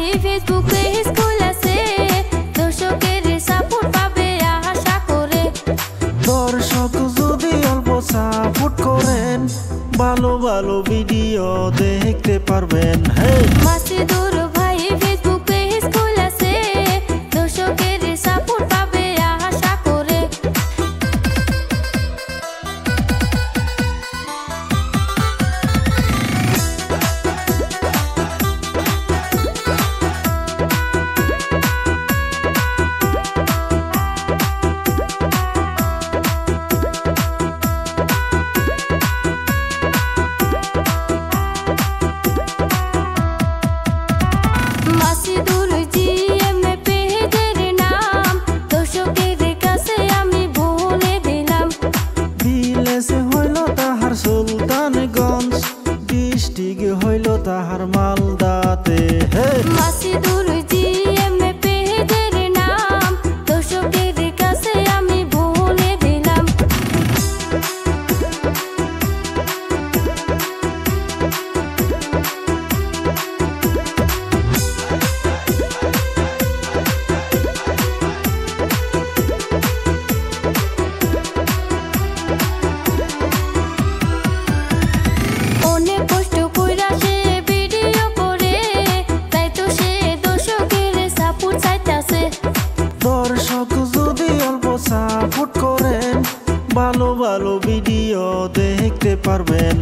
ভাই Facebook page খুলেছে, দর্শকের সাপোর্ট পাবে আশা করে। দর্শক যদি অল্প সাপোর্ট করেন, ভালো ভালো ভিডিও দেখতে পারবেন। মাসিদুর ভাই ফেসবুক পেজ খুলেছে, দর্শকের সাপোর্ট পাবে আশা করে। মাসিদুর জিএম পেজের নাম দর্শকের কাছে আমি বলে দিলাম। বিলেসে হইল তাহার সুলতানগঞ্জ, ডিস্ট্রিক্ট হইল তাহার মালদাতে। মাসিদুর জিএম পেজের নাম দর্শকের কাছে আমি বলে দিলাম। অনেক কষ্ট কইরা সে ভিডিও করে, তাই তো সে দর্শকের সাপোর্ট চাইতাছে। দর্শক যদি অল্প সাপোর্ট করেন, ভালো ভালো ভিডিও দেখতে পারবেন।